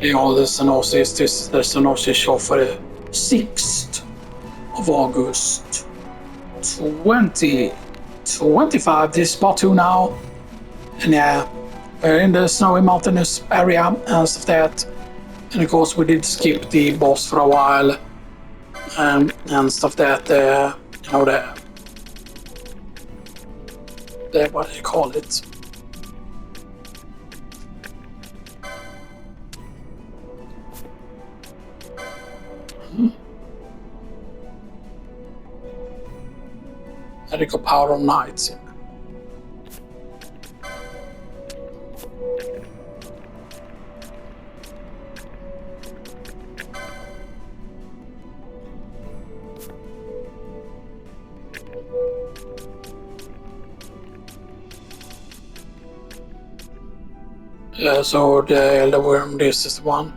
Hey, all the Xenoxis. This is the Xenoxis show for the 6th of August 2025. This is part 2 now. And yeah, we're in the snowy mountainous area and stuff that. And of course, we did skip the boss for a while and stuff that. You know, the what do you call it? Medical power of nights. So the Elder Worm, this is the one.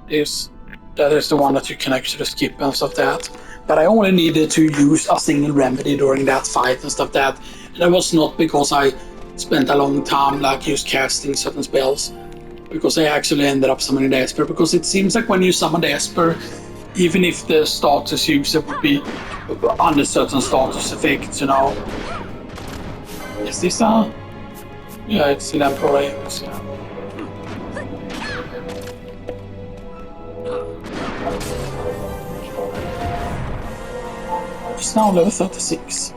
That is the one that you can actually skip and stuff that. But I only needed to use a single remedy during that fight and stuff that. And that was not because I spent a long time like just casting certain spells. Because I actually ended up summoning the Esper. Because it seems like when you summon the Esper, even if the status user would be under certain status effects, you know. Is this a... Yeah, it's an Emperor. Yeah. It's now level 36.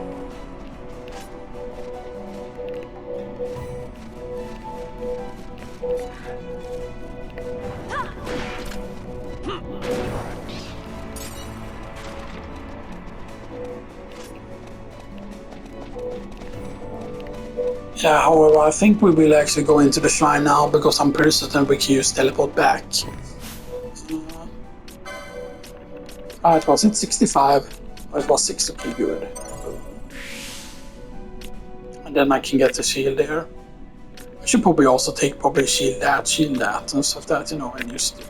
Yeah, however, I think we will actually go into the shrine now because I'm pretty certain we can use teleport back. It wasn't 65, but it was 6. Okay, good. And then I can get the shield there. I should probably also take shield that, and stuff that, you know, and just...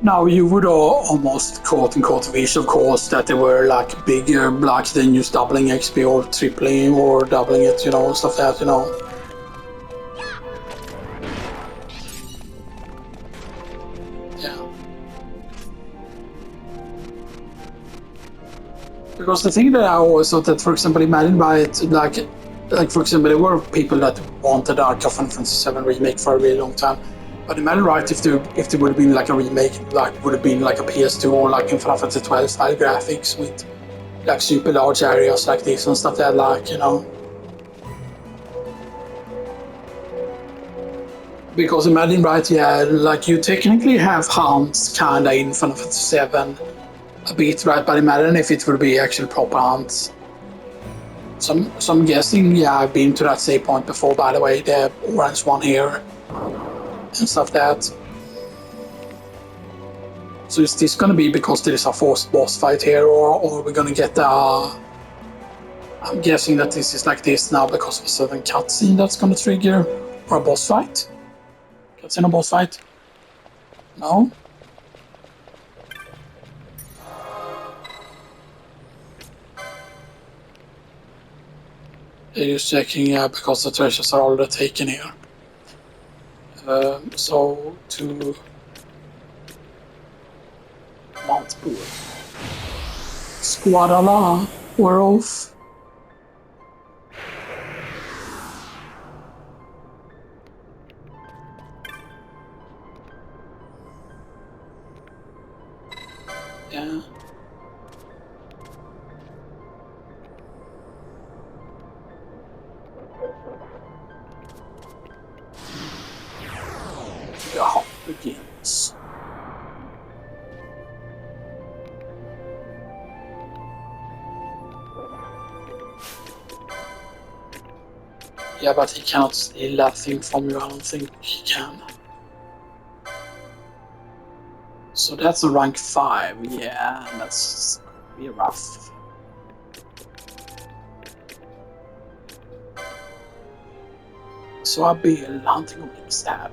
Now you would almost quote-unquote wish, of course, that they were like bigger, like than just doubling XP or tripling or doubling it, you know, stuff that, you know. Yeah. Because the thing that I always thought that, for example, imagine like for example, there were people that wanted Arc of Final Fantasy 7 remake for a really long time. But imagine, right, if there would have been like a remake, like would have been like a PS2 or like in Final Fantasy 12 style graphics with like super large areas like this and stuff that, like, you know. Because imagine, right, yeah, like you technically have hunts kinda in Final Fantasy 7 a bit, right? But imagine if it would be actually proper hunts. So I'm guessing, yeah, I've been to that save point before, by the way, the orange one here. And stuff that. So is this gonna be because there is a forced boss fight here, or are we gonna get I'm guessing that this is like this now because of a certain cutscene that's gonna trigger, or a boss fight? Cutscene or boss fight? No? They're just checking, yeah, because the treasures are already taken here. So to Mount Pool. Squadala, we're off. Yeah. The hunt begins. Yeah, but he cannot steal that thing from you, I don't think he can. So that's a rank 5, yeah, that's gonna be rough. So I'll be hunting a big stab.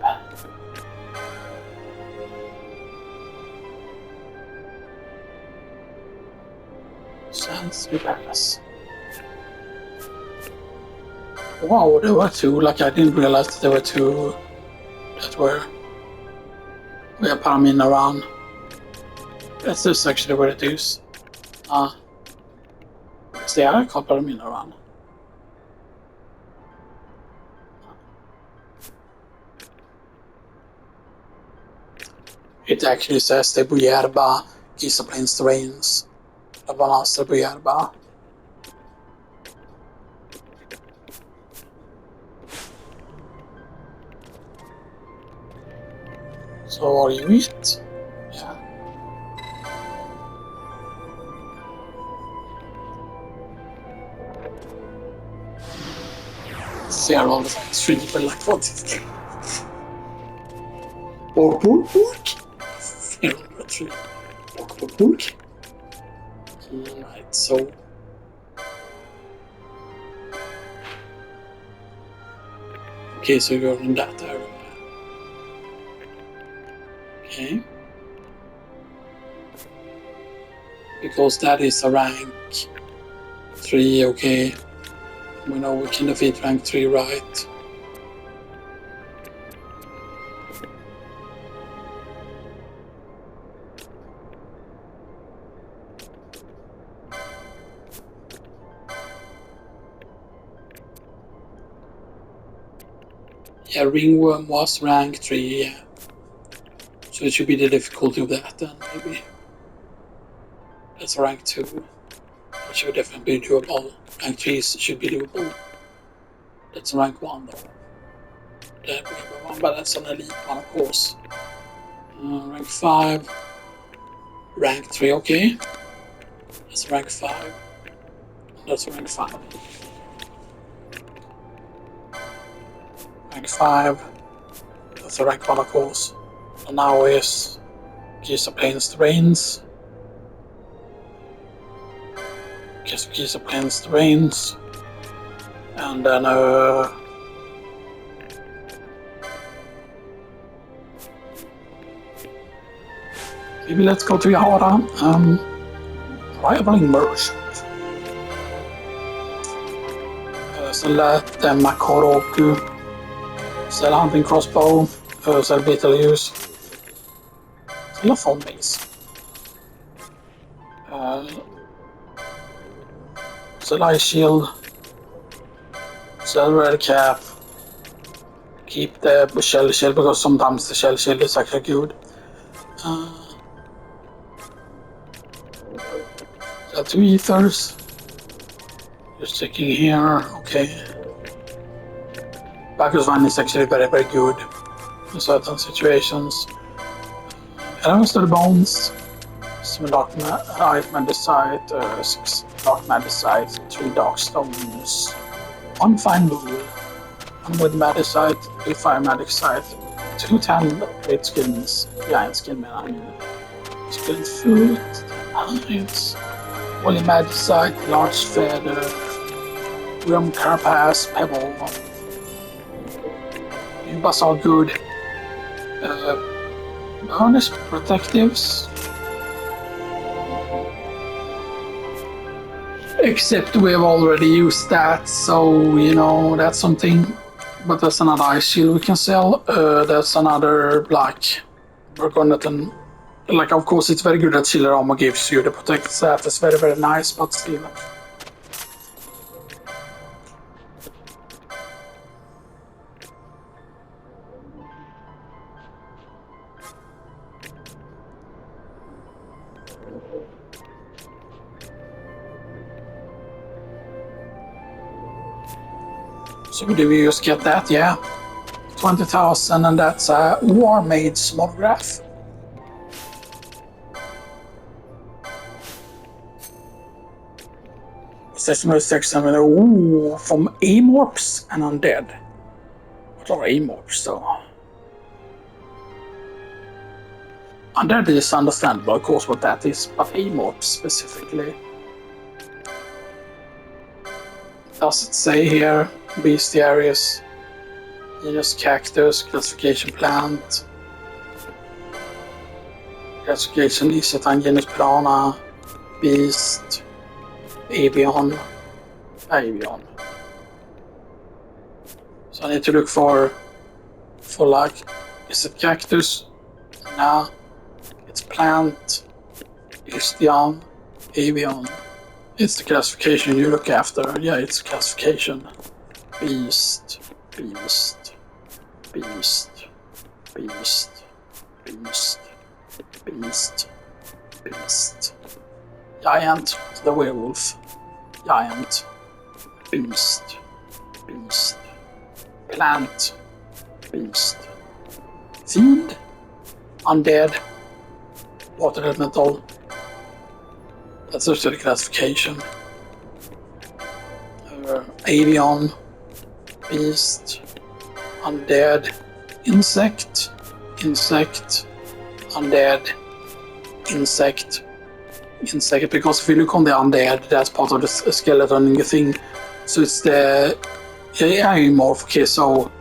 Sands Palace. Wow, there were two. Like, I didn't realize that there were two that were Paramina around. That's just actually where it is. Is the other called Paramina around? It actually says the Buyerba, Giza Plains terrains, Abanasta Buyerba. So are you it? Yeah. Zero all the time. It's really like what is it? Pork. Zero tree. Pork. Alright, so. Okay, so you're in that area. Okay. Because that is a rank 3, okay. We know we can defeat rank 3, right? Yeah, Ringworm was rank 3, yeah. So it should be the difficulty of that then, maybe. That's rank 2. That should definitely be doable. Rank 3 should be doable. That's rank 1 though. That would be 1, but that's an elite one, of course. Rank 5. Rank 3, okay. That's rank 5. That's rank 5. Rank 5. That's a rank 1, of course. And now is Giza Plains terrains. Giza Plains terrains. And then maybe let's go to Yahara. Rivaling merchant. Så lät Makoroku sell hunting crossbow, sell beetle use, sell a phone base, sell ice shield, sell red cap, keep the shell shield because sometimes the shell shield is actually good. Sell 2 ethers. Just checking here, okay. Bacchus Vine is actually very, very good in certain situations. Elements to the bones, 7 dark magnesite, 6 dark magnesite, 3 dark stones, 1 fine wool, 1 wood magnesite, 3 fire magnesite, 2 tan great skins, giant skin man, skilled food, hides, woolly magnesite, large feather, Worm carapace, pebble. Ubas are good. Harness protectives. Except we have already used that, so you know that's something. But that's another ice shield we can sell. That's another black Burgundian. Like, of course, it's very good that Chiller Armor gives you the protected stat. It's very, very nice, but still. So do we just get that? Yeah. 20,000, and that's a War Maid's monograph. Session 6, ooh, from Amorphs and Undead. What are Amorphs though? Undead is understandable, of course, what that is, but Amorphs specifically. Does it say here? Bestiaries, genus Cactus, classification plant, classification Isetan, genus Piranha, beast, Avian. Avian. So I need to look for like, is it cactus? Nah. It's plant. It's young. Avian. It's the classification you look after. Yeah, it's classification. Beast. Beast. Beast. Beast. Beast. Beast. Beast. Giant. The werewolf. Giant. Beast. Beast. Plant. Beast. Fiend. Undead. Water elemental. That's also the classification. Avian. Beast. Undead. Insect. Insect. Undead. Insect. Insect, because if you look on the undead, that's part of the skeleton thing. So it's the Amorph. Okay, so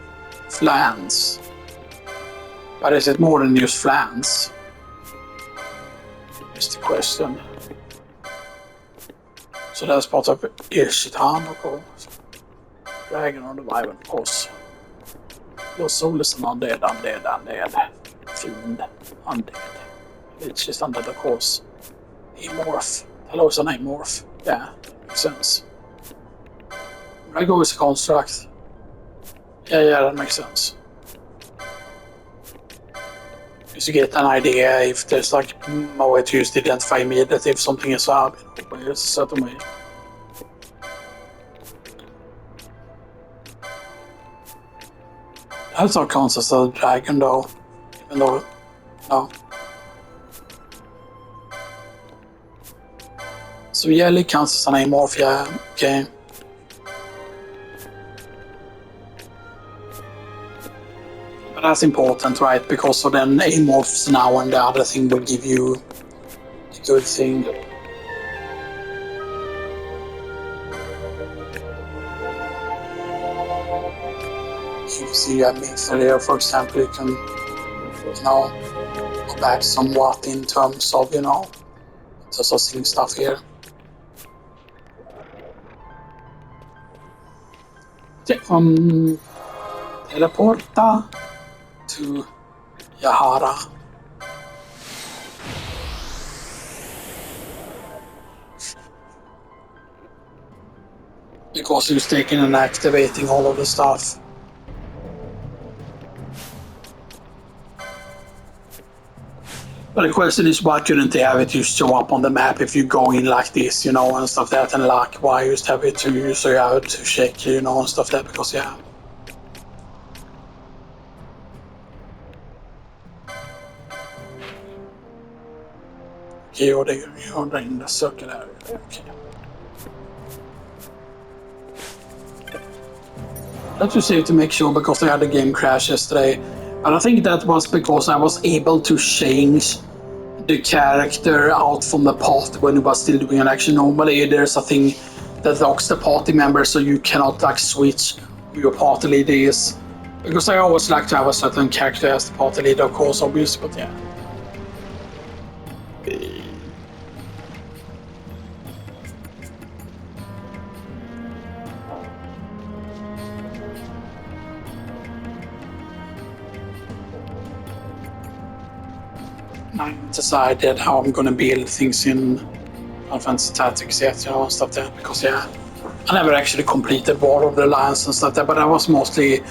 flans. But is it more than just flans? Is the question. So that's part of Ishitan, of course. Dragon on the Bible, of course. Your soul is an undead. Fiend, undead. It's just undead, of course. Amorph. Hello, it's an Amorph. Yeah, makes sense. I go with a construct. Yeah, that makes sense. Just to get an idea if there's like a way to just identify immediately if something is up, by a certain way. That's not counts as a dragon though, even though, no. So Jelly counts as an Amorph, yeah, okay. But that's important, right? Because so then Amorphs now and the other thing will give you the good thing. You see a mixer here, for example, you can, go back somewhat in terms of, just seeing stuff here. Teleporta to Yahara. Because he's taking and activating all of the stuff. But the question is, why couldn't they have it just show up on the map if you go in like this, and stuff that, and like, why just have it to you so you have to check, and stuff that, because, yeah. Okay, you're in the circle area, okay. Let's just save to make sure, because I had a game crash yesterday. And I think that was because I was able to change the character out from the pot when we was still doing an action. Normally there's a thing that locks the party member, so you cannot like switch who your party leader is. Because I always like to have a certain character as the party leader, of course, obviously, but yeah. I haven't decided how I'm gonna build things in Final Fantasy Tactics yet, and stuff there, because yeah, I never actually completed War of the Alliance and stuff there, but I was mostly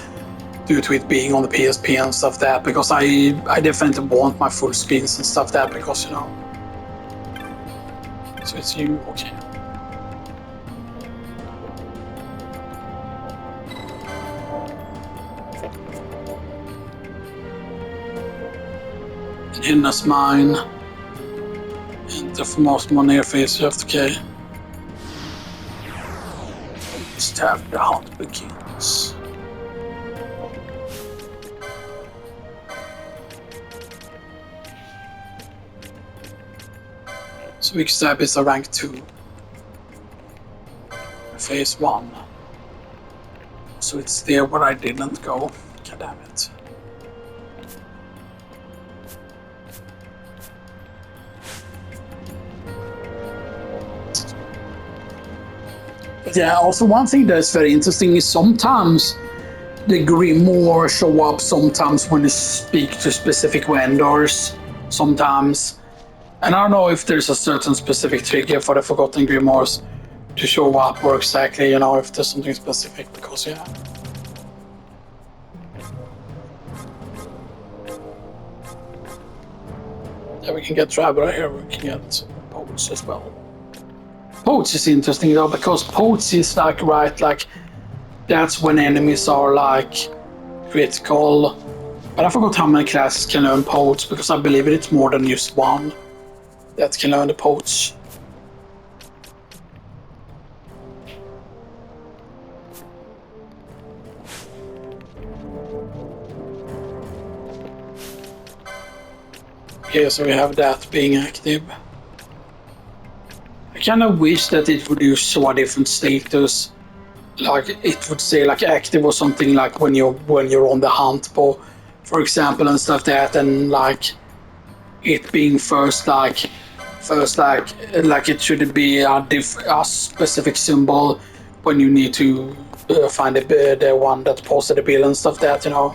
due to it being on the PSP and stuff there, because I definitely want my full screens and stuff there, because So it's you, okay. Inner's mine. Enter for most more near face left, okay. Stab the hunt begins. So Weak Stab is a rank 2. Phase 1. So it's there where I didn't go. God damn it. But yeah, also one thing that's very interesting is sometimes the Grimoire show up sometimes when you speak to specific vendors, sometimes. And I don't know if there's a certain specific trigger for the Forgotten Grimoires to show up or exactly, if there's something specific, because yeah. Yeah, we can get Traveler here, we can get Poach as well. Poach is interesting though, because Poach is like, that's when enemies are like critical. But I forgot how many classes can learn Poach, because I believe it's more than just one that can learn the Poach. Okay, so we have that being active. I kind of wish that it would use so a different status. Like it would say like active or something, like when you're on the hunt for example, and stuff like that, and like it being first like it should be a specific symbol when you need to find the one that posted the bill and stuff like that,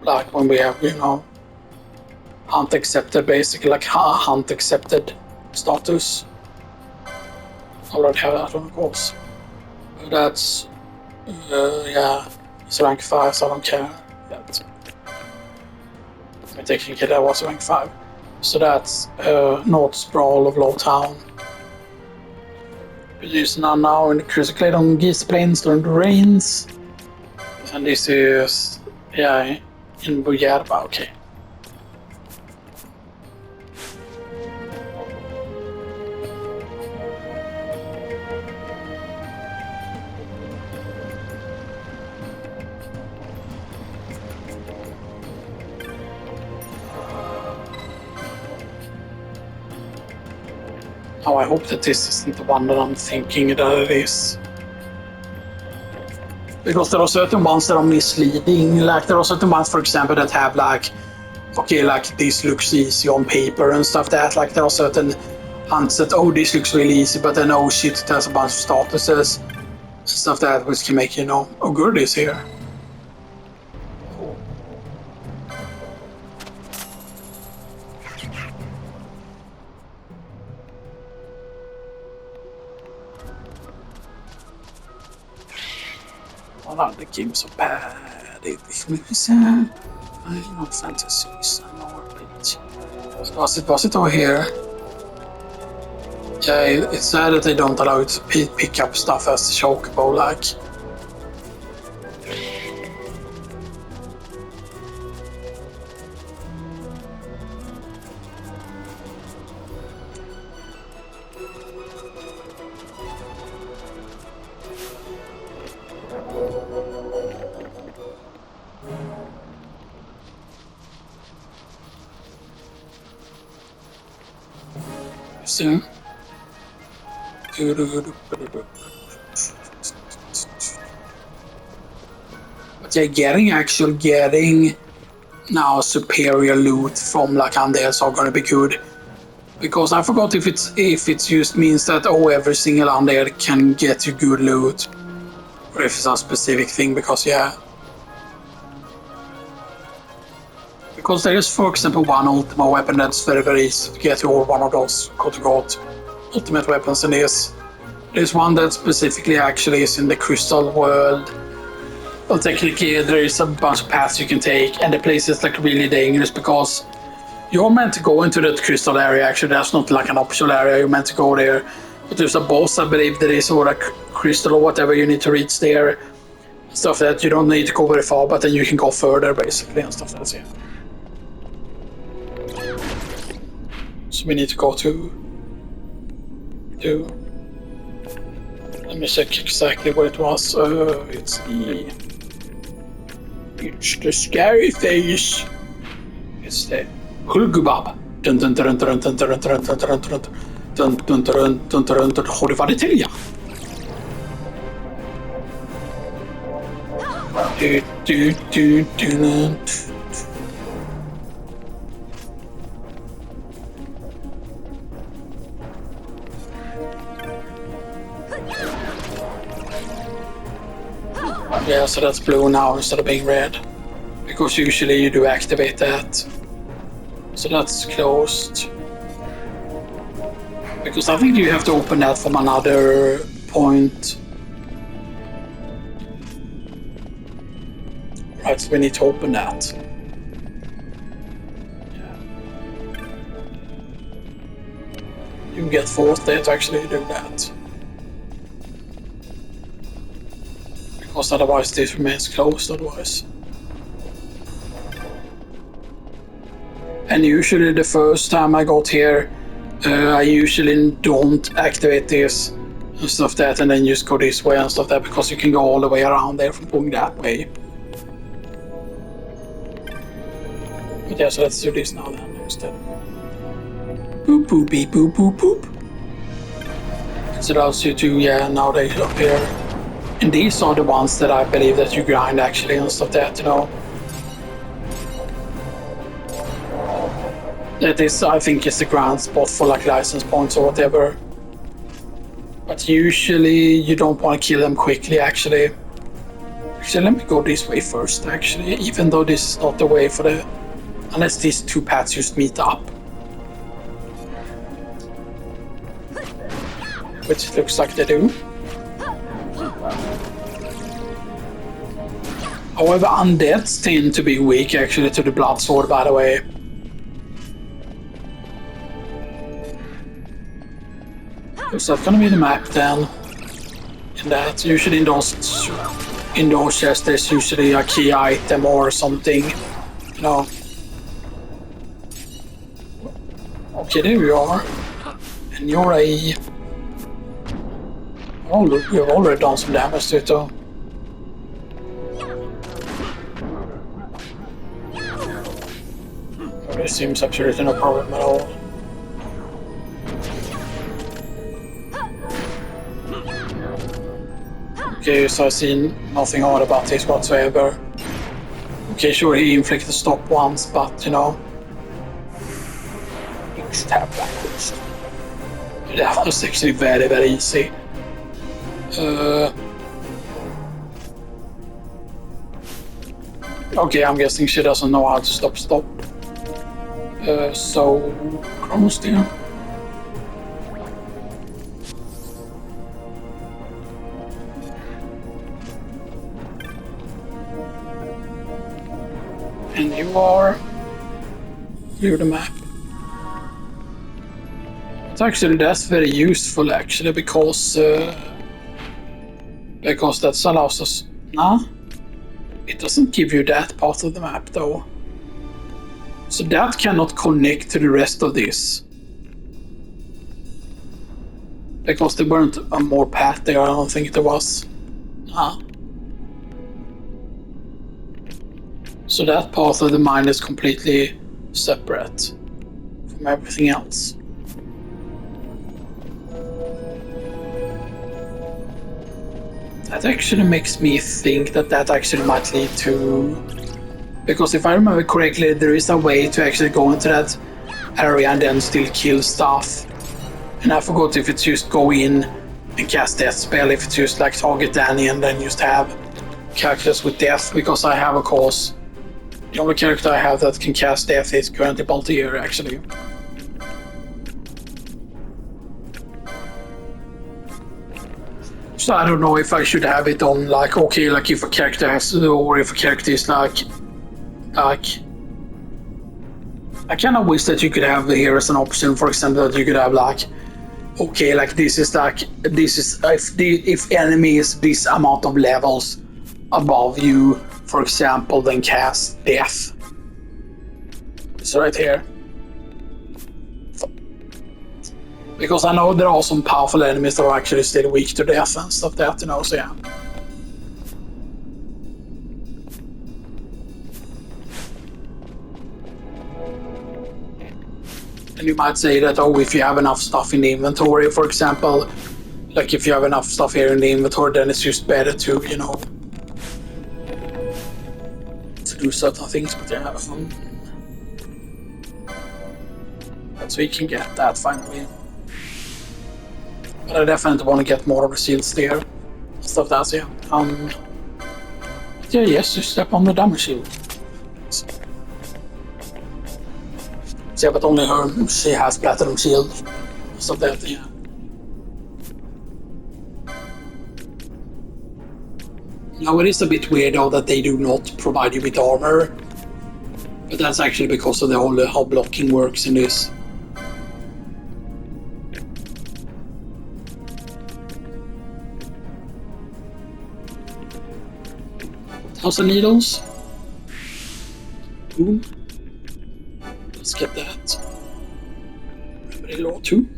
like when we have hunt accepted, basically like hunt accepted status. I already have that one, of course. But that's yeah, it's rank 5, so I don't care yet. I technically that was rank 5. So that's North Sprawl of Low Town. We're using that now in the Crucicle on Geese Plains during the rains. And this is, yeah, in Bujarba, okay. Oh, I hope that this isn't the one that I'm thinking that it is. Because there are certain ones that are misleading. Like there are certain ones, for example, that have like, okay, like this looks easy on paper and stuff that. Like there are certain hunts that, oh, this looks really easy, but then, oh shit, it has a bunch of statuses. Stuff that which can make oh, good is here. Oh, the game's so bad. It makes I'm not fantasies. I'm not page. Was it over here? Yeah, it's sad that they don't allow you to pick up stuff as the chocobo, like. See? But yeah, getting now superior loot from like undeads are gonna be good. Because I forgot if it's just means that every single undead can get you good loot. Or if it's a specific thing, because yeah. Because there is, for example, one ultimate weapon that's very, very easy to get you, or one of those quote-unquote ultimate weapons in this. There's one that specifically actually is in the crystal world. Well, technically there is a bunch of paths you can take, and the place is like really dangerous because you're meant to go into that crystal area. Actually, that's not like an optional area, you're meant to go there. But there's a boss, I believe there is, or a crystal or whatever you need to reach there. Stuff that you don't need to go very far, but then you can go further basically and stuff like that. So we need to go to let me check exactly what it was. It's the scary face. It's the Hulgubab. Dun dun dun dun dun dun dun dun dun dun dun dun dun dun dun dun. Har du varit till, ja? Yeah, so that's blue now instead of being red. Because usually you do activate that. So that's closed. Because I think you have to open that from another point. Right, so we need to open that. Yeah. You get forced there to actually do that. Because otherwise this remains closed otherwise. And usually the first time I got here, I usually don't activate this and stuff that, and then just go this way and stuff that, because you can go all the way around there from going that way. But yeah, so let's do this now then instead. Boop boop beep boop boop boop. So that's you do, yeah, now they appear. And these are the ones that I believe that you grind actually and stuff that, you know. That is, I think, is the grand spot for like license points or whatever. But usually you don't want to kill them quickly actually. Actually, let me go this way first actually, even though this is not the way for the... Unless these two paths just meet up. Which looks like they do. However, undeads tend to be weak actually to the blood sword, by the way. Is that gonna be the map then? And that usually in those chests there's usually a key item or something, you know. Okay, there you are. And you're a... Oh look, we've already done some damage to it though. It seems absolutely no problem at all. Okay, so I see nothing odd about this whatsoever. Okay, sure, he inflicted the stop once, but you know. Stab backwards. That was actually very, very easy. Okay, I'm guessing she doesn't know how to stop. So, Chronos there. And you are... You're the map. Actually, that's very useful actually, because that allows us... Nah, it doesn't give you that part of the map though. So that cannot connect to the rest of this. Because there weren't a more path there, I don't think there was. Nah. So that part of the mine is completely separate from everything else. That actually makes me think that actually might lead to... Because if I remember correctly, there is a way to actually go into that area and then still kill stuff. And I forgot if it's just go in and cast death spell, if it's just like target Danny and then just have characters with death, because I have, of course, the only character I have that can cast death is currently Baltier actually. So I don't know if I should have it on like, okay, like if a character has, or if a character is like, I kind of wish that you could have here as an option, for example, that you could have like, okay, like this is if enemy is this amount of levels above you, for example, then cast death. It's right here. Because I know there are some powerful enemies that are actually still weak to death and stuff that, you know, so yeah. And you might say that, oh, if you have enough stuff in the inventory, for example, like if you have enough stuff here in the inventory, then it's just better to, you know, to do certain things, but yeah, so we can get that finally. But I definitely want to get more of the shields there, stuff that, so yeah. Yeah, yes, you step on the damage shield. Yeah, but only her, she has platinum shield. So that, yeah. Now it is a bit weird though that they do not provide you with armor. But that's actually because of the whole how blocking works in this. 1,000 needles. Boom. Let's get that. Remedy law 2.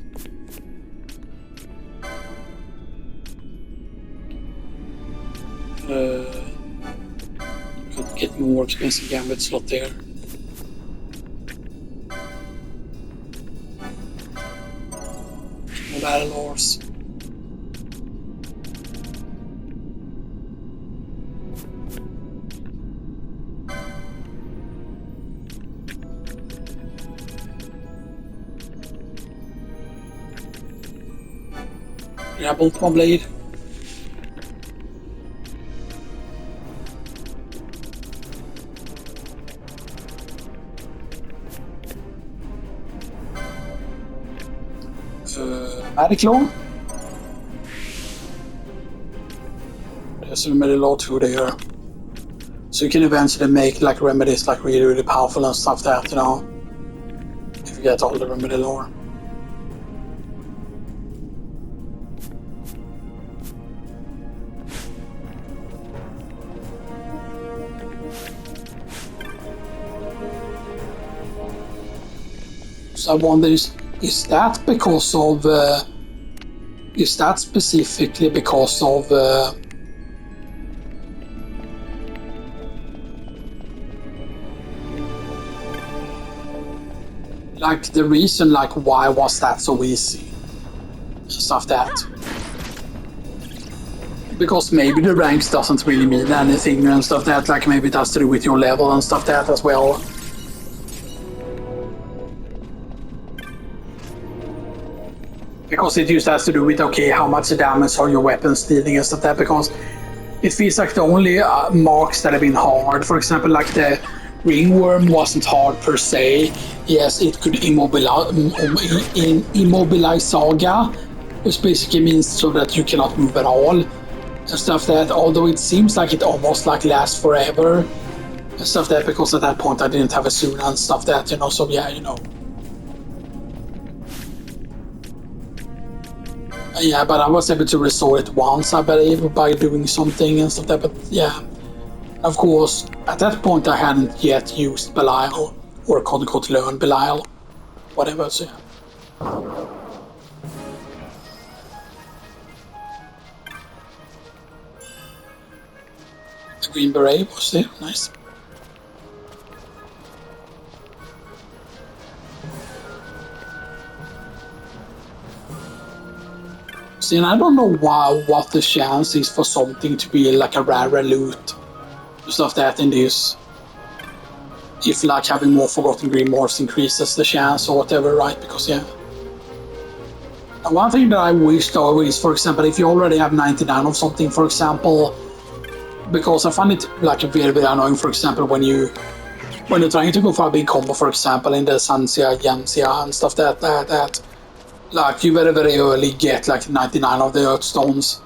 Could get more expensive gambit slot there. More battle ores. Grab Ultima Blade. Magic Law. There's a Remedy Law 2 there. So you can eventually make like remedies like really, really powerful and stuff that, you know. If you get all the remedy lore. So I wonder, is that because of is that specifically because of like the reason like why was that so easy and stuff that? Because maybe the ranks doesn't really mean anything and stuff that, like maybe it has to do with your level and stuff that as well. Because it just has to do with, okay, how much damage are your weapons dealing and stuff that, because it feels like the only marks that have been hard, for example, like the ringworm wasn't hard per se. Yes, it could immobilize Saga, which basically means so that you cannot move at all and stuff that, although it seems like it almost like lasts forever and stuff that, because at that point I didn't have a Suna and stuff that, you know, so yeah, you know. Yeah, but I was able to restore it once, I believe, by doing something and stuff like that, but yeah. Of course, at that point I hadn't yet used Belial, or quote-unquote learned Belial. Whatever, so yeah. The Green Beret was there, nice. See, and I don't know what the chance is for something to be like a rare loot. Stuff that in this. If like having more Forgotten Grimoires increases the chance or whatever, right? Because yeah. And one thing that I wish though is, for example, if you already have 99 of something, for example, because I find it like very, very annoying, for example, when you're trying to go for a big combo, for example, in the Sansia, Yansia and stuff that like you very, very early get like 99 of the Earth Stones.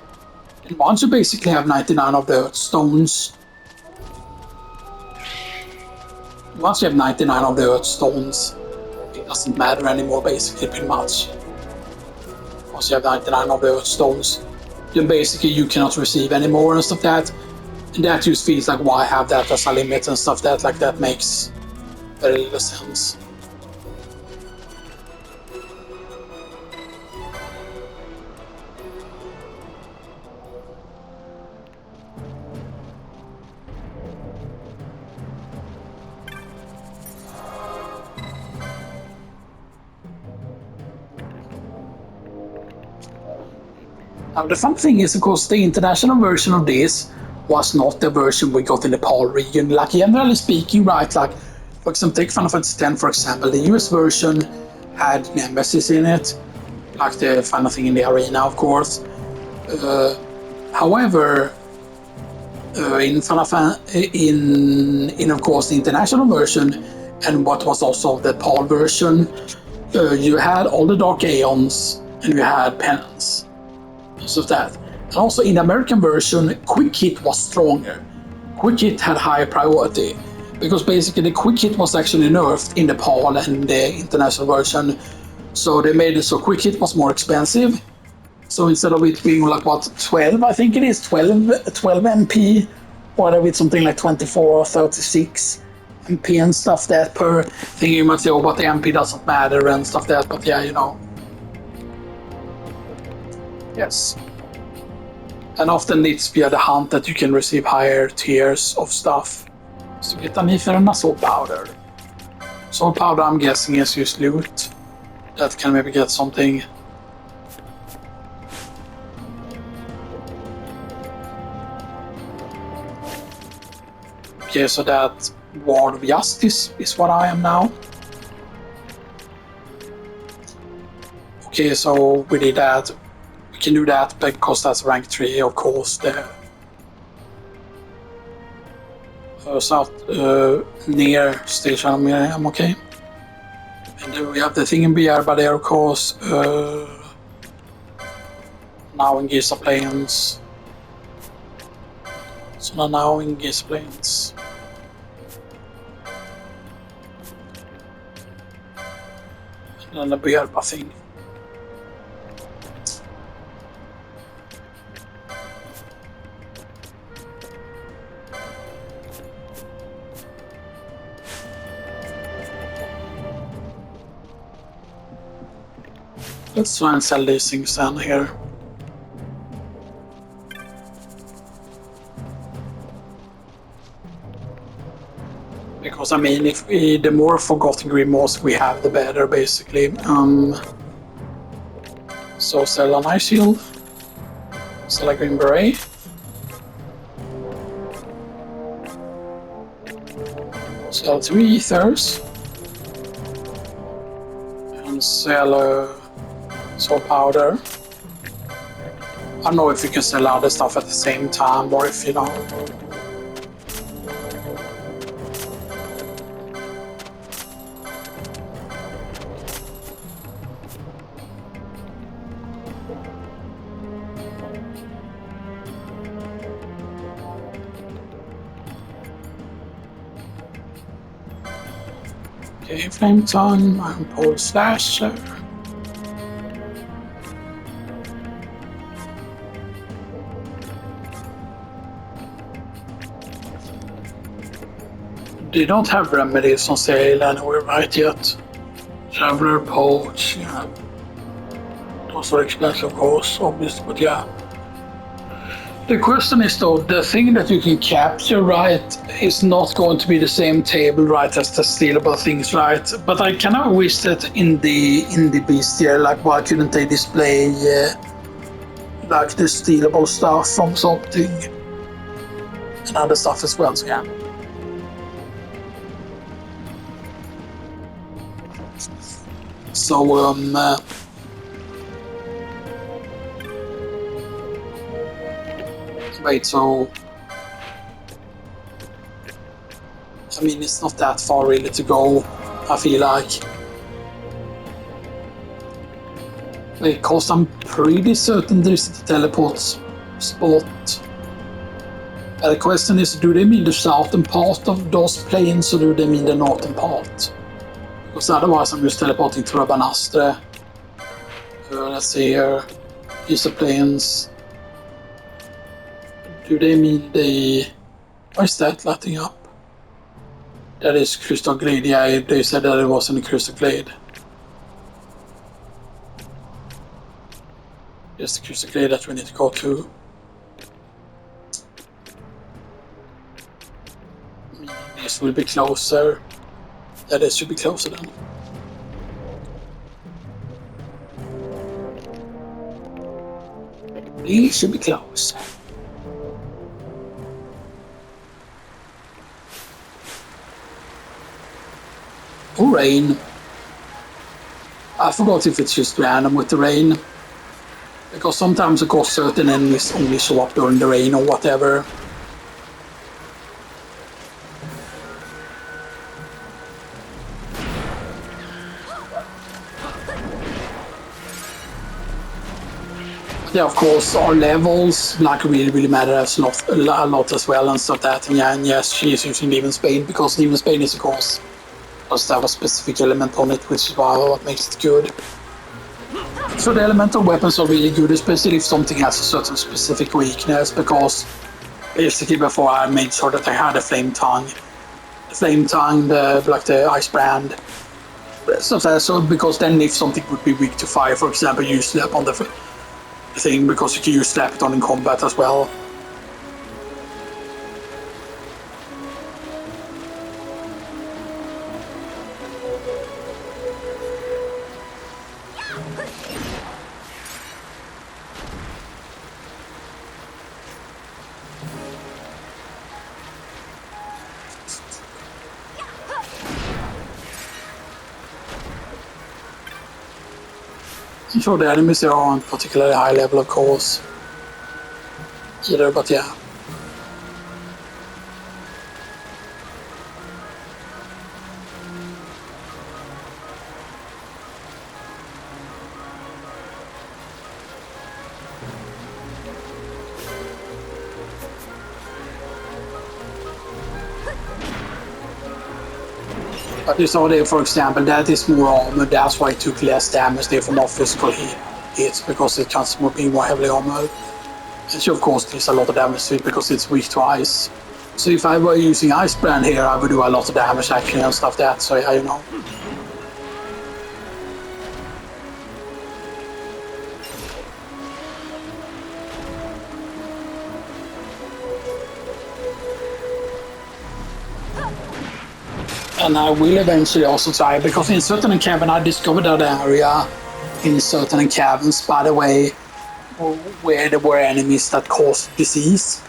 And once you basically have 99 of the Earth Stones, once you have 99 of the Earth Stones, it doesn't matter anymore, basically, pretty much. Once you have 99 of the Earth Stones, then basically you cannot receive anymore and stuff that. And that just feels like why have that as a limit and stuff that, like that makes very little sense. Now the fun thing is, of course, the international version of this was not the version we got in the PAL region. Like generally speaking, right, like for example, take Final Fantasy X for example, the US version had Nemesis in it, like the final thing in the arena, of course. However, in in of course the international version, and what was also the PAL version, you had all the Dark Aeons and you had Penance. So that. And also in the American version, Quick Hit was stronger. Quick Hit had higher priority because basically the Quick Hit was actually nerfed in the PAL and the international version. So they made it so Quick Hit was more expensive. So instead of it being like what, 12, I think it is 12 MP, or with something like 24 or 36 MP and stuff that per thing, you might say, oh, but the MP doesn't matter and stuff that, but yeah, you know. Yes. And often it's via the hunt that you can receive higher tiers of stuff. So get an ether and a soul powder. Soul powder, I'm guessing, is just loot. That can maybe get something. Okay, so that Ward of Justice is what I am now. Okay, so we did that. We can do that because that's rank 3, of course. The south near station, I'm okay. And then we have the thing in Bierba there, of course. Now in Giza Plains. So now in Giza Plains. And then the Bierba thing. Let's try and sell these things down here. Because I mean, if the more Forgotten Grimoires we have, the better, basically. So sell an Ice Shield, sell a Green Beret, sell 2 Ethers, and sell a Soul Powder. I don't know if you can sell other stuff at the same time, or if you know. Okay, Flame Tongue, Iron Pole Slasher. They don't have remedies on sale anywhere right yet. Traveler Pouch, yeah. Those are expensive, of course, obviously, but yeah. The question is though, the thing that you can capture, right, is not going to be the same table, right, as the stealable things, right? But I kind of wish that in the bestiary, like, why couldn't they display like the stealable stuff from something and other stuff as well? So yeah. So wait, so I mean, it's not that far really to go, I feel like. Because I'm pretty certain there's a teleport spot. But the question is, do they mean the southern part of those plains, or do they mean the northern part? Because otherwise I'm just teleporting to Rabanastre. Let's see here. Giza Plains. Do they mean the... Why is that lighting up? That is Crystal Glade. Yeah, they said that it was in the Crystal Glade. Yes, the Crystal Glade that we need to go to. This will be closer. Yeah, this should be closer then. These should be close. Oh, rain. I forgot if it's just random with the rain. Because sometimes, of course, certain enemies only show up during the rain or whatever. Yeah, of course, our levels like really matter a lot as well and stuff that. And yeah, and yes, she is using Demon Spade because Demon Spade is of course does have a specific element on it, which is why what makes it good. So the elemental weapons are really good, especially if something has a certain specific weakness. Because basically before I made sure that I had a flame tongue, the ice brand. So because then if something would be weak to fire, for example, you slap on the thing because you can use slap it on in combat as well. I'm sure the enemies are on particularly high level, of course. Either, but yeah. But you saw there, for example, that is more armor, that's why it took less damage there from more physical hits, because it comes more being more heavily armored. And she of course deals a lot of damage to it because it's weak to ice. So if I were using Ice Brand here, I would do a lot of damage actually and stuff that, so yeah, you know. And I will eventually also try, because in certain cabin I discovered that area in certain cabins, by the way, where there were enemies that caused disease.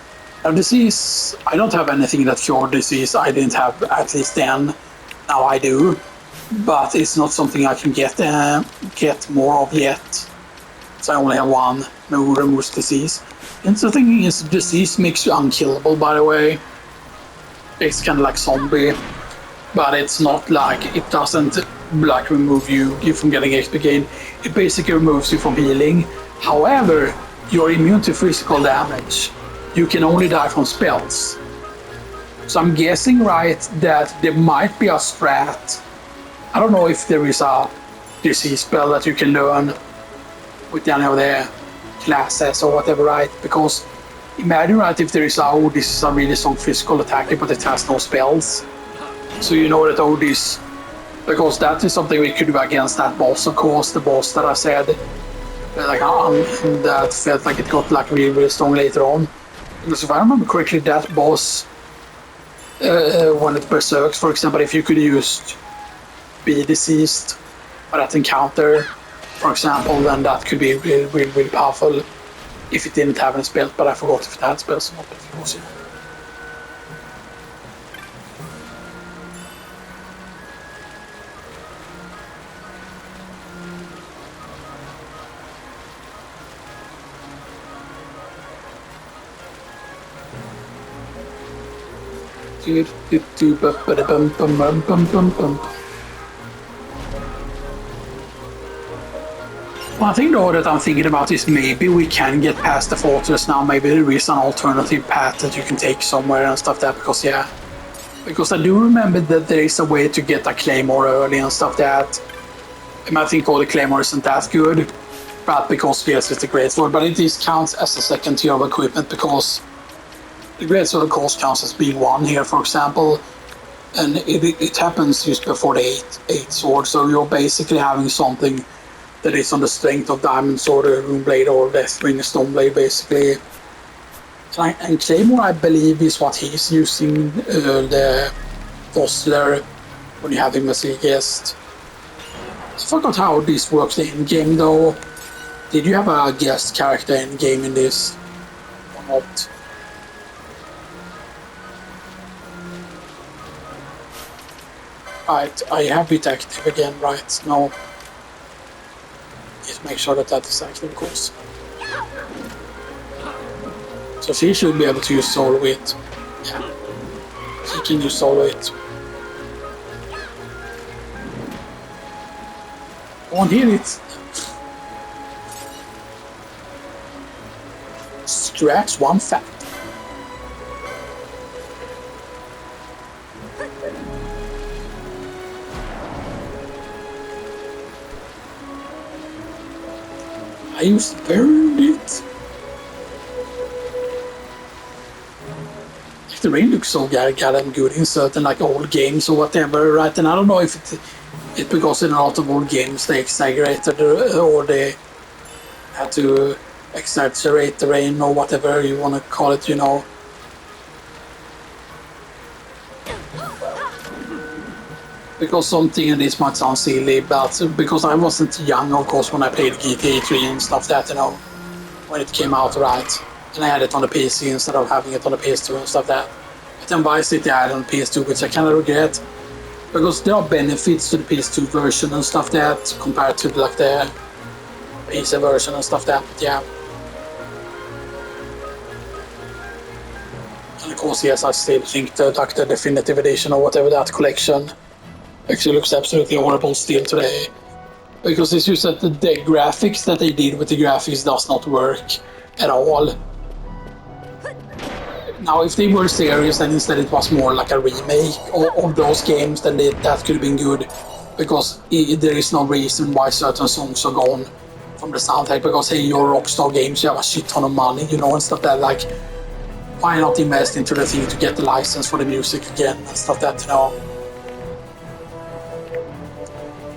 Now disease, I don't have anything that cured disease, I didn't have at least then, now I do. But it's not something I can get more of yet. So I only have one, no removes disease. And the thing is, disease makes you unkillable, by the way. It's kind of like zombie. But it's not like, it doesn't like remove you from getting XP gain. It basically removes you from healing. However, you're immune to physical damage. You can only die from spells. So I'm guessing, right, that there might be a strat. I don't know if there is a disease spell that you can learn with any of the classes or whatever, right? Because imagine, right, if there is this is a really strong physical attack, but it has no spells. So you know that this, because that is something we could do against that boss, of course, the boss that I said, like, that felt like it got like really strong later on. Because if I remember correctly, that boss, when it berserks, for example, if you could use be deceased by that encounter, for example, then that could be really powerful if it didn't have any spells, but I forgot if it had spells or not, of course, yeah. One thing though that I'm thinking about is maybe we can get past the fortress now. Maybe there is an alternative path that you can take somewhere and stuff that, because yeah. Because I do remember that there is a way to get a claymore early and stuff that. I might think all the claymore isn't that good, but because yes, it's a great sword, but it is counts as a second tier of equipment because the great sword of course counts as being one here, for example. And it happens just before the 8 sword, so you're basically having something that is on the strength of Diamond Sword or Rune Blade or Deathwing Stone Blade, basically. And Claymore, I believe, is what he's using, the Fossler, when you have him as a guest. I forgot how this works in game though. Did you have a guest character in game in this or not? Right, I have it active again, right? No. Just make sure that that is active, of course. So she should be able to use Soul Wit. Yeah. She can use Soul Wit. I won't hear it. Drax 1 fact. I used to burn it. The rain looks so goddamn good in certain like old games or whatever, right? And I don't know if it's because in a lot of old games they exaggerated or they had to exaggerate the rain or whatever you want to call it, you know. Because something in this might sound silly, but because I wasn't young, of course, when I played GTA 3 and stuff that, you know, when it came out, right? And I had it on the PC instead of having it on the PS2 and stuff like that. But then Vice City I had on the PS2, which I kind of regret. Because there are benefits to the PS2 version and stuff like that compared to like the PC version and stuff like that, but yeah. And of course, yes, I still think the Definitive Edition or whatever that collection actually looks absolutely horrible still today. Because it's just that the graphics that they did with the graphics does not work at all. Now, if they were serious and instead it was more like a remake of those games, then that could have been good. Because there is no reason why certain songs are gone from the soundtrack. Because, hey, you're Rockstar Games, you have a shit ton of money, you know, and stuff like that. Like, why not invest into the thing to get the license for the music again and stuff like that, you know?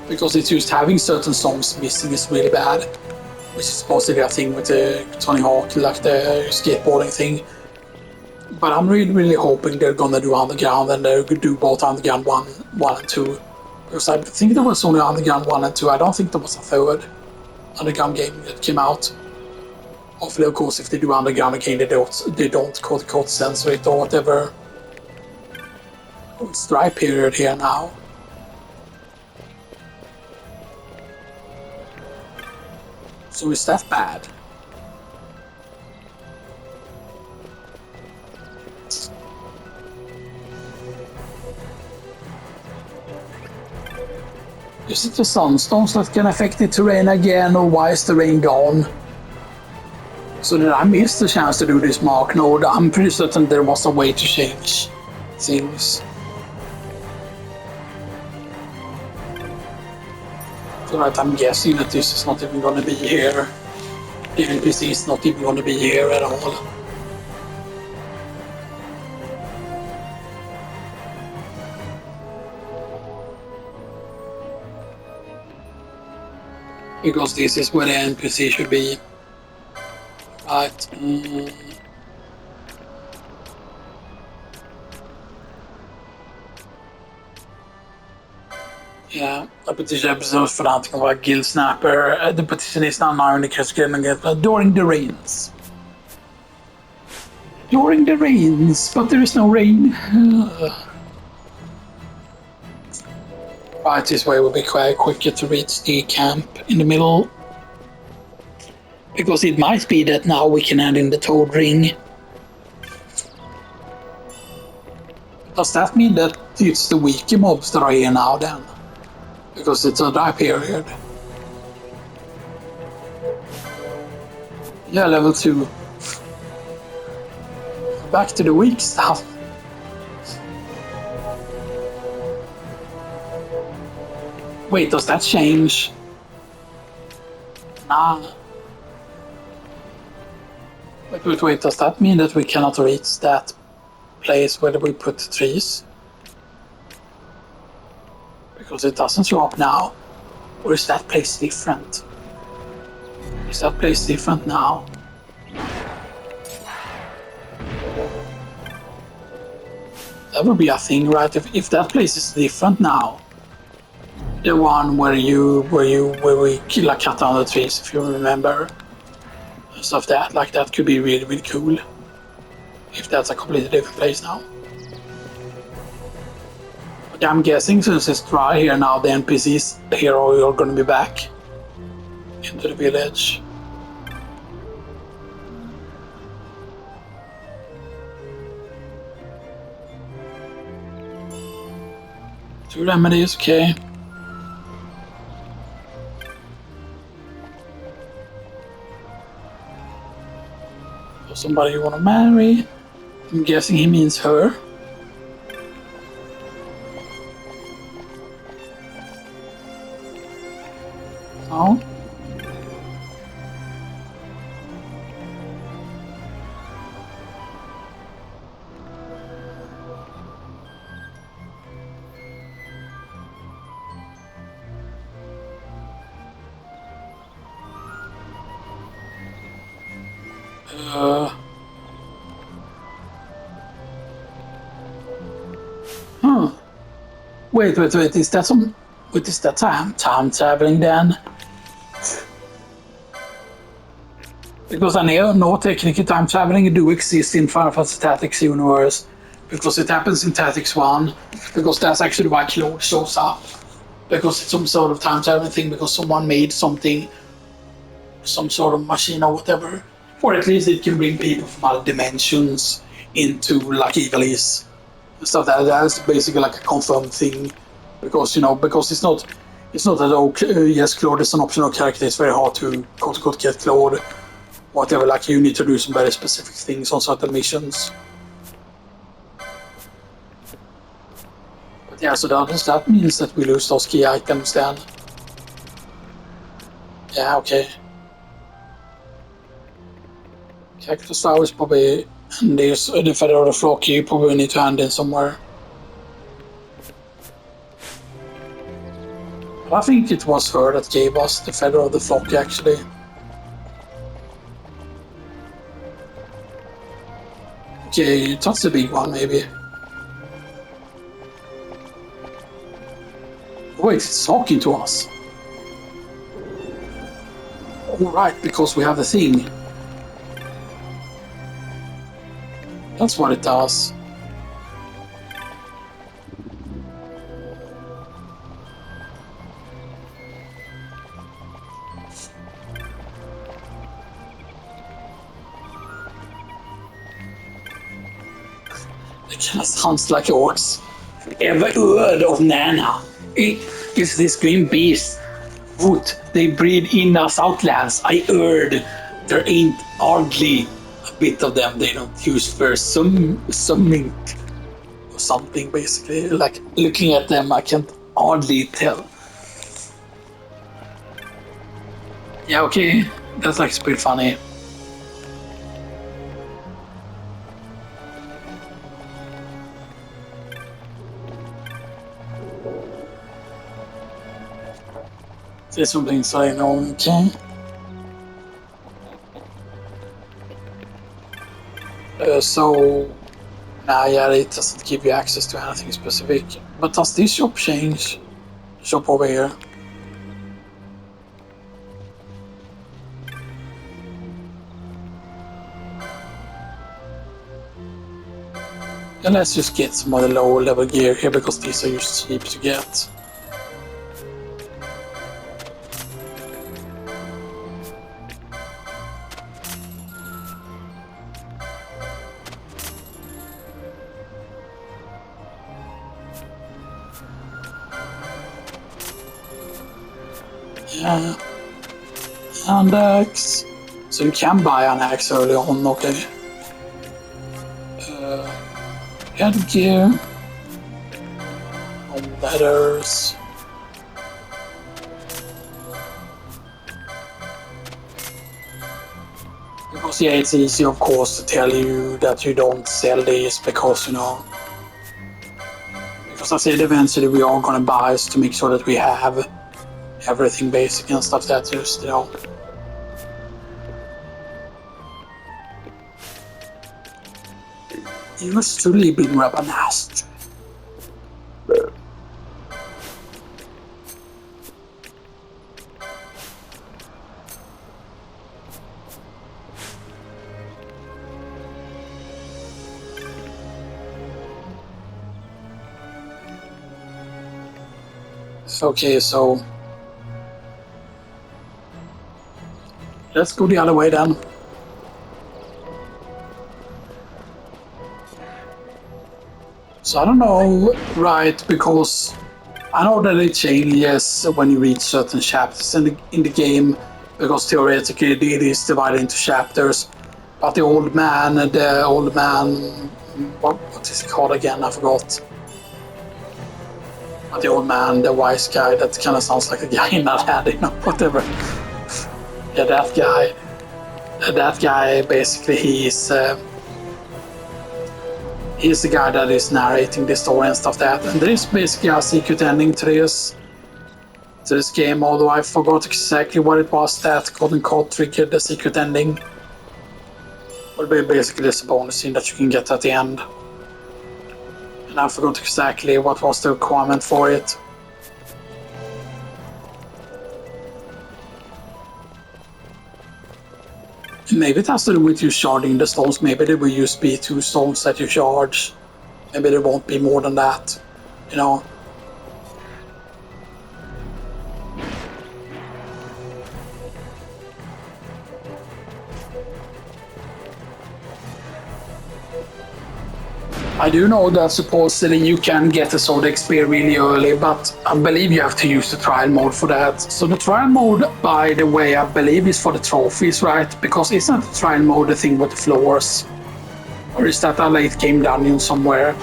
Because it's just having certain songs missing is really bad. Which is supposed to be a thing with the Tony Hawk, like the skateboarding thing. But I'm really hoping they're gonna do Underground and they're gonna do both Underground 1 and 2. Because I think there was only Underground 1 and 2. I don't think there was a third Underground game that came out. Hopefully, of course, if they do Underground again, they don't quote censor it or whatever. Oh, it's dry period here now. So is that bad? Is it the sunstorms that can affect the terrain again, or why is the rain gone? So did I miss the chance to do this mark node? I'm pretty certain there was a way to change things. So right, I'm guessing that this is not even going to be here. The NPC is not even going to be here at all. Because this is where the NPC should be. Right. Yeah, the petition episodes för antingen vara Guild Snapper. The petition is now in the category during the rains. During the rains, but there is no rain. Right, this way will be quite quicker to reach the camp in the middle. Because it might be that now we can add in the Toad Ring. Does that mean that it's the weaker mobs that are here now then? Because it's a dry period. Yeah, level 2. Back to the weak stuff. Wait, does that change? Nah. Wait, does that mean that we cannot reach that place where we put the trees? Because it doesn't show up now. Or is that place different? Is that place different now? That would be a thing, right? If that place is different now. The one where we like cut down the trees, if you remember. Stuff that could be really cool. If that's a completely different place now. But I'm guessing since it's dry here now, the NPCs here are going to be back into the village. 2 remedies, okay. Somebody you want to marry? I'm guessing he means her. No? Huh. Wait, is that some... Wait, is that time traveling then? Because I know technically time traveling do exist in Final Fantasy Tactics universe. Because it happens in Tactics 1. Because that's actually why Claude shows up. Because it's some sort of time traveling thing, because someone made something, some sort of machine or whatever. Or at least it can bring people from other dimensions into like Ivalice. Stuff that's basically like a confirmed thing. Because, because it's not that, oh, yes, Claude is an optional character, it's very hard to get Claude. Whatever, like you need to do some very specific things on certain missions. But yeah, so that means that we lose those key items then. Yeah, okay. Cactus flowers probably, and there's the feather of the flock you probably need to hand in somewhere. But I think it was her that gave us the feather of the flock actually. Okay, that's the big one maybe. Wait, it's talking to us. Alright, because we have the thing. That's what it does. It kind of sounds like orcs. Ever heard of Nana? Is this green beast? Wood, they breed in the Southlands. I heard there ain't hardly a bit of them they don't use for summoning or something basically. Like looking at them, I can't hardly tell. Yeah, okay, that's like pretty funny. Say something so I know, okay? Yeah, it doesn't give you access to anything specific. But does this shop change? Shop over here. And let's just get some other lower level gear here because these are just cheap to get. Yeah. And axe. So you can buy an axe early on, okay. Headgear. Letters. Because yeah, it's easy of course to tell you that you don't sell these because because I said eventually we are gonna buy to make sure that we have everything basic and stuff that just You must truly be Rabanast. Okay, so let's go the other way then. So I don't know, right, because I know that it changes when you reach certain chapters in the game, because theoretically it is divided into chapters. But the old man, what is he called again? I forgot. But the old man, the wise guy, that kind of sounds like a guy in that head, you know, whatever. Yeah, that guy. That guy, basically, he's the guy that is narrating the story and stuff like that. And there is basically a secret ending to this game, although I forgot exactly what it was that quote-unquote triggered the secret ending. But basically there's a bonus scene that you can get at the end. And I forgot exactly what was the requirement for it. Maybe it has to do with you sharding the stones. Maybe there will just be 2 stones that you charge. Maybe there won't be more than that, you know. I do know that supposedly you can get the sword XP really early, but I believe you have to use the trial mode for that. So the trial mode, by the way, I believe is for the trophies, right? Because isn't the trial mode the thing with the floors? Or is that a late game dungeon somewhere?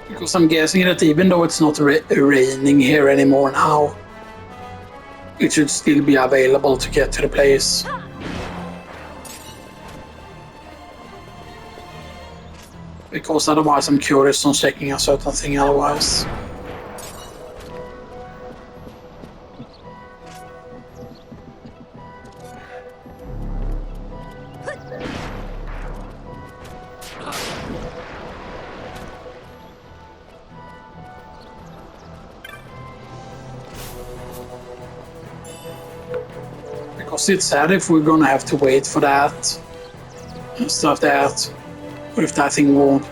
Because I'm guessing that even though it's not raining here anymore now, it should still be available to get to the place. Because otherwise I'm curious on checking a certain thing otherwise. Because it's sad if we're gonna have to wait for that and stuff that, or if that thing won't.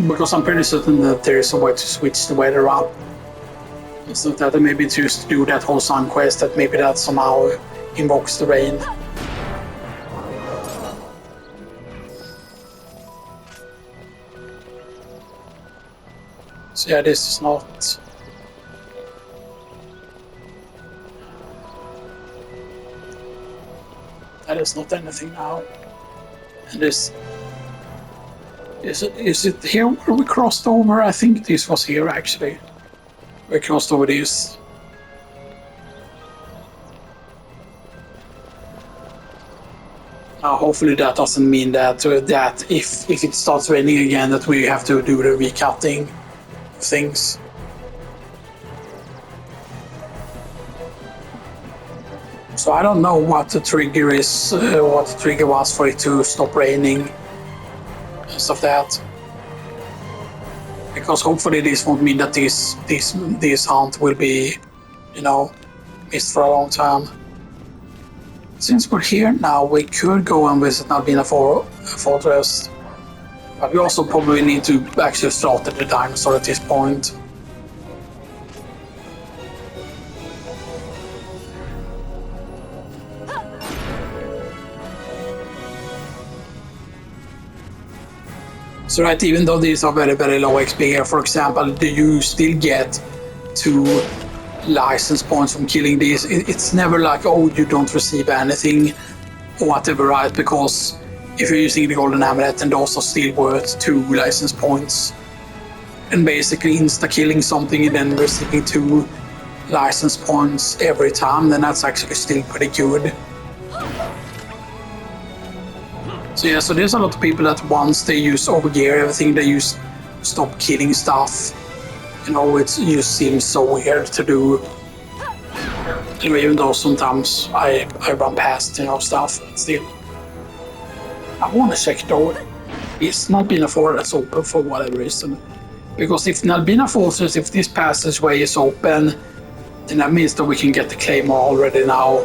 Because I'm pretty certain that there is a way to switch the weather up. And stuff that, and maybe just do that whole sun quest, that maybe that somehow invokes the rain. So yeah, this is not. That is not anything now. And this is it here where we crossed over? I think this was here actually. We crossed over this. Hopefully that doesn't mean that if it starts raining again that we have to do the recutting things. So I don't know what the trigger is, what the trigger was for it to stop raining and stuff like that. Because hopefully this won't mean that this hunt will be, you know, missed for a long time. Since we're here now, we could go and visit Nalbina Fortress. But we also probably need to actually slaughter the dinosaur at this point. So right, even though these are very, very low XP here, for example, do you still get 2 license points from killing these? It's never like, oh, you don't receive anything or whatever, right? Because if you're using the golden amulet, and those are still worth 2 license points. And basically insta-killing something and then receiving 2 license points every time, then that's actually still pretty good. So yeah, so there's a lot of people that once they use overgear everything, they use stop killing stuff. You know, it just seems so weird to do. Even though sometimes I run past, you know, stuff, but still. I want to check though, is Nalbina Fortress open for whatever reason? Because if Nalbina Fortress, if this passageway is open, then that means that we can get the Claymore already now.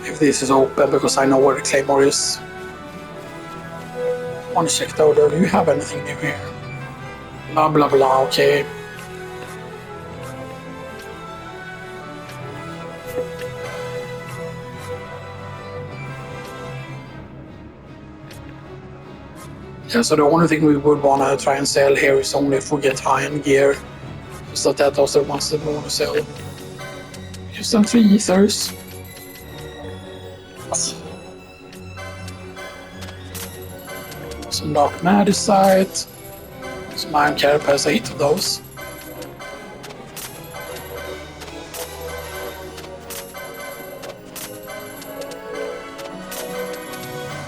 If this is open, because I know where the Claymore is. I want to check though, do you have anything new here? Blah blah blah, okay. Yeah, so the only thing we would want to try and sell here is only if we get high-end gear. So that those are the ones that we want to sell. Just some 3 ethers. Some dark magicite. Some iron carapace, 8 of those.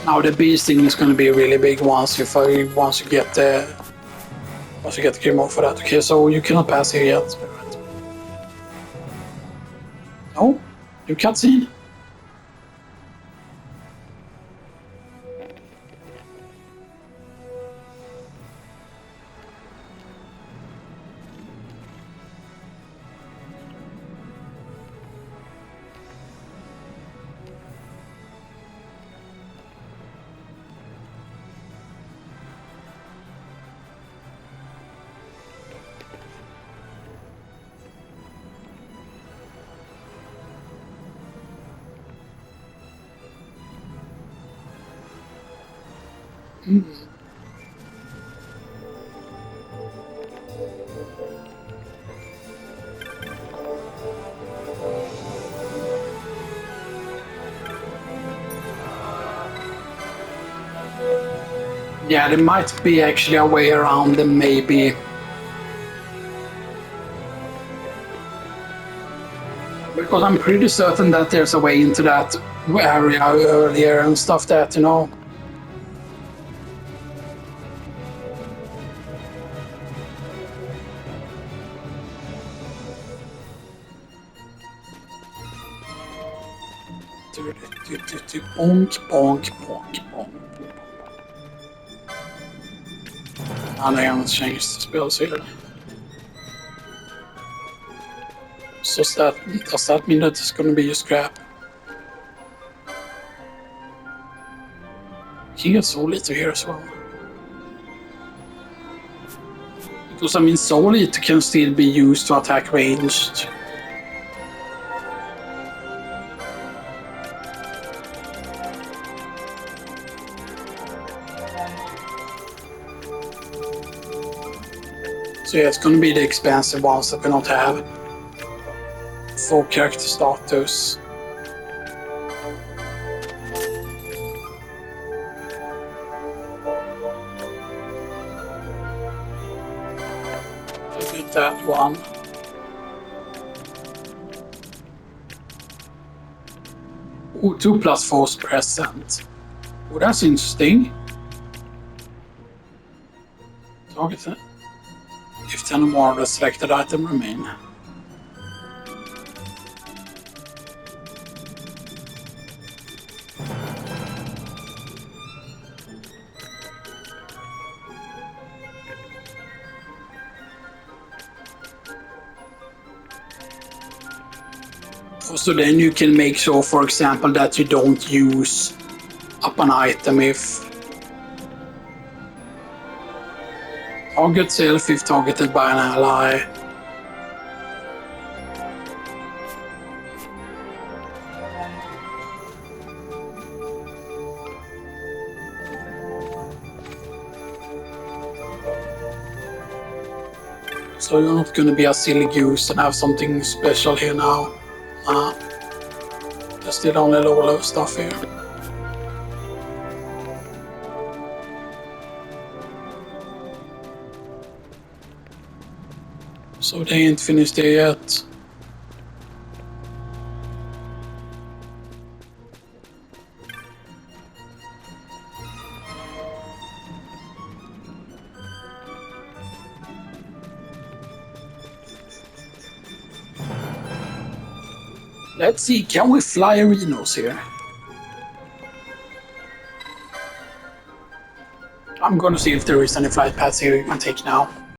Now the beasting is going to be really big once you get the Grimoire for that. Okay, so you cannot pass here yet. No, new cutscene. Yeah, there might be actually a way around them, maybe. Because I'm pretty certain that there's a way into that area earlier and stuff that, you know. Bonk, bonk, bonk, bonk. And I haven't changed the spells here. So does that mean that it's going to be a scrap? You can get Soul Eater here as well. Because I mean, Soul Eater can still be used to attack ranged. So yeah, it's going to be the expensive ones that we don't have. Full character status. I get that one. Ooh, 2+4 present. Oh, that's interesting. Target it. If 10 or more of the selected item remain. So then you can make sure, for example, that you don't use up an item if target self if targeted by an ally. So you're not going to be a silly goose and have something special here now. Just did only low level stuff here. So they ain't finished there yet. Let's see, can we fly arenas here? I'm gonna see if there is any flight paths here you can take now.